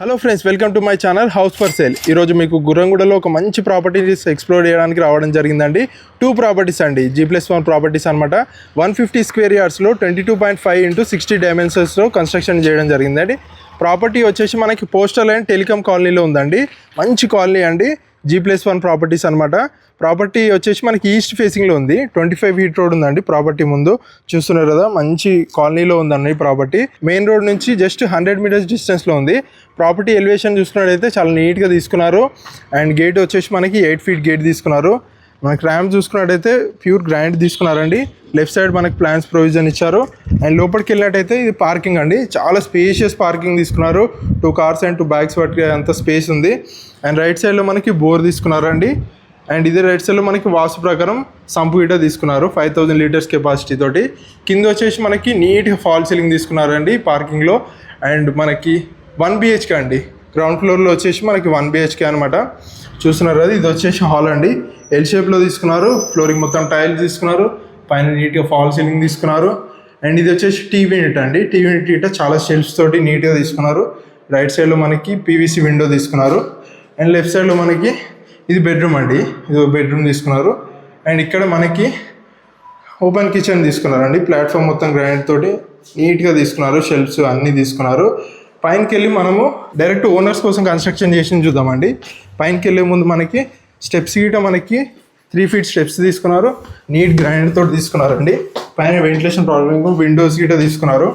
Hello friends, welcome to my channel house for sale. ఈరోజు మీకు గుర్రంగూడలో ఒక మంచి ప్రాపర్టీస్ ఎక్స్ప్లోర్ చేయడానికి రావడం జరిగిందండి. 2 ప్రాపర్టీస్ అండి, G+1 ప్రాపర్టీస్ అనమాట. 150 స్క్వేర్ యార్డ్స్లో 22.5 x 60 డైమెన్షన్స్లో కన్స్ట్రక్షన్ చేయడం జరిగిందండి. ప్రాపర్టీ వచ్చేసి మనకి పోస్టల్ అండ్ టెలికామ్ కాలనీలో ఉందండి. మంచి కాలనీ అండి, G+1 ప్రాపర్టీస్ అనమాట. ప్రాపర్టీ వచ్చేసి మనకి ఈస్ట్ ఫేసింగ్లో ఉంది. 25 ఫీట్ రోడ్ ఉందండి ప్రాపర్టీ ముందు. చూస్తున్నారు కదా, మంచి కాలనీలో ఉందండి ప్రాపర్టీ. మెయిన్ రోడ్ నుంచి జస్ట్ 100 మీటర్స్ డిస్టెన్స్లో ఉంది. ప్రాపర్టీ ఎలివేషన్ చూసుకున్నట్టయితే చాలా నీట్గా తీసుకున్నారు. అండ్ గేట్ వచ్చేసి మనకి 8 ఫీట్ గేట్ తీసుకున్నారు. మనకి ర్యాంప్ చూసుకున్నట్టయితే ప్యూర్ గ్రాండ్ తీసుకున్నారండి. లెఫ్ట్ సైడ్ మనకి ప్లాన్స్ ప్రొవిజన్ ఇచ్చారు. అండ్ లోపలికి వెళ్ళినట్టయితే ఇది పార్కింగ్ అండి, చాలా స్పేషియస్ పార్కింగ్ తీసుకున్నారు. 2 కార్స్ అండ్ 2 బ్యాగ్స్ పట్టుకే అంత స్పేస్ ఉంది. అండ్ రైట్ సైడ్లో మనకి బోర్ తీసుకున్నారండి. అండ్ ఇదే రైట్ సైడ్లో మనకి వాస్తు ప్రకారం సంపు హీటర్ తీసుకున్నారు 5000 లీటర్స్ కెపాసిటీ తోటి. కింద వచ్చేసి మనకి నీట్గా ఫాల్ సీలింగ్ తీసుకున్నారండి పార్కింగ్లో. అండ్ మనకి 1 BHK అండి, గ్రౌండ్ ఫ్లోర్లో వచ్చేసి మనకి 1 BHK అనమాట. చూస్తున్నారు కదా, ఇది వచ్చేసి హాల్ అండి, ఎల్ షేప్లో తీసుకున్నారు. ఫ్లోరింగ్ మొత్తం టైల్స్ తీసుకున్నారు, పైన నీట్గా ఫాల్ సీలింగ్ తీసుకున్నారు. అండ్ ఇది వచ్చేసి టీవీ యూనిట్ అండి, టీవీ యూనిట్ చాలా షెల్ఫ్స్ తోటి నీట్గా తీసుకున్నారు. రైట్ సైడ్లో మనకి PVC విండో తీసుకున్నారు. అండ్ లెఫ్ట్ సైడ్లో మనకి ఇది బెడ్రూమ్ అండి, ఇది బెడ్రూమ్ తీసుకున్నారు. అండ్ ఇక్కడ మనకి ఓపెన్ కిచెన్ తీసుకున్నారండి, ప్లాట్ఫామ్ మొత్తం గ్రానైట్ తోటి నీట్గా తీసుకున్నారు. షెల్ఫ్స్ అన్నీ తీసుకున్నారు. పైనకి వెళ్ళి మనము డైరెక్ట్ ఓనర్స్ కోసం కన్స్ట్రక్షన్ చేసి చూద్దామండి. పైనకి వెళ్ళే ముందు మనకి స్టెప్స్ గీట మనకి 3 ఫీట్ స్టెప్స్ తీసుకున్నారు, నీట్ గ్రానైట్ తోటి తీసుకున్నారండి. పైన వెంటిలేషన్ ప్రాబ్లమ్, విండోస్ గీట తీసుకున్నారు.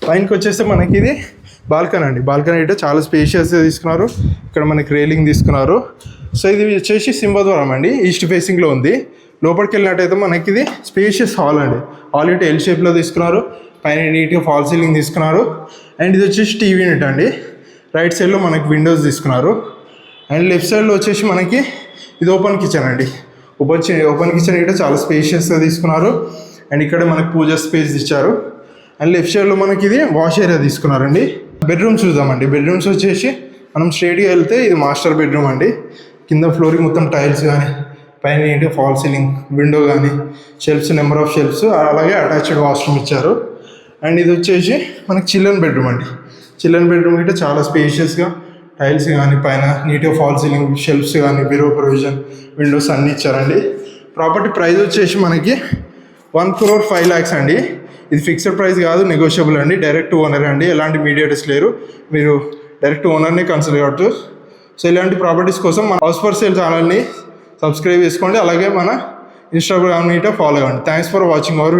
పైనకి వచ్చేస్తే మనకి ఇది బాల్కనీ అండి, బాల్కనీ గీట చాలా స్పేషియస్గా తీసుకున్నారు. ఇక్కడ మనకి రేలింగ్ తీసుకున్నారు. సో ఇది వచ్చేసి సింహద్వారం అండి, ఈస్ట్ ఫేసింగ్లో ఉంది. లోపలికి వెళ్ళినట్టయితే మనకి ఇది స్పేషియస్ హాల్ అండి, హాల్ ఇటు ఎల్ షేప్లో తీసుకున్నారు. పైన నీట్గా ఫాల్ సీలింగ్ తీసుకున్నారు. అండ్ ఇది వచ్చేసి టీవీ యూనిట్ అండి, రైట్ సైడ్లో మనకి విండోస్ తీసుకున్నారు. అండ్ లెఫ్ట్ సైడ్లో వచ్చేసి మనకి ఇది ఓపెన్ కిచెన్ అండి, ఓపెన్ కిచెన్ ఇటు చాలా స్పేషియస్గా తీసుకున్నారు. అండ్ ఇక్కడ మనకి పూజ స్పేస్ ఇచ్చారు. అండ్ లెఫ్ట్ సైడ్లో మనకి ఇది వాష్ ఏరియా తీసుకున్నారండి. బెడ్రూమ్స్ చూద్దామండి. బెడ్రూమ్స్ వచ్చేసి మనం స్ట్రైట్గా వెళ్తే ఇది మాస్టర్ బెడ్రూమ్ అండి. కింద ఫ్లోరింగ్ మొత్తం టైల్స్ కానీ, పైన నీట్గా ఫాల్ సీలింగ్, విండో కానీ, షెల్ఫ్స్, నెంబర్ ఆఫ్ షెల్ఫ్స్, అలాగే అటాచ్డ్ వాష్రూమ్ ఇచ్చారు. అండ్ ఇది వచ్చేసి మనకి చిల్డ్రన్ బెడ్రూమ్ అండి. చిల్డ్రన్ బెడ్రూమ్ గిట్ట చాలా స్పేషియస్గా టైల్స్ కానీ, పైన నీట్గా ఫాల్ సీలింగ్, షెల్ఫ్స్ కానీ, బీరో ప్రొవిజన్, విండోస్ అన్నీ ఇచ్చారండి. ప్రాపర్టీ ప్రైస్ వచ్చేసి మనకి 1,05,00,000 అండి. ఇది ఫిక్స్డ్ ప్రైస్ కాదు, నెగోషియబుల్ అండి. డైరెక్ట్ ఓనర్ అండి, ఎలాంటి మీడియేటర్స్ లేరు. మీరు డైరెక్ట్ ఓనర్ని కన్సల్ట్ కావచ్చు. సో ఇలాంటి ప్రాపర్టీస్ కోసం మన హౌస్ ఫర్ సేల్ ఛానల్ని సబ్స్క్రైబ్ చేసుకోండి, అలాగే మన ఇన్స్టాగ్రామ్ని ఫాలో అవ్వండి. Thanks for watching our video.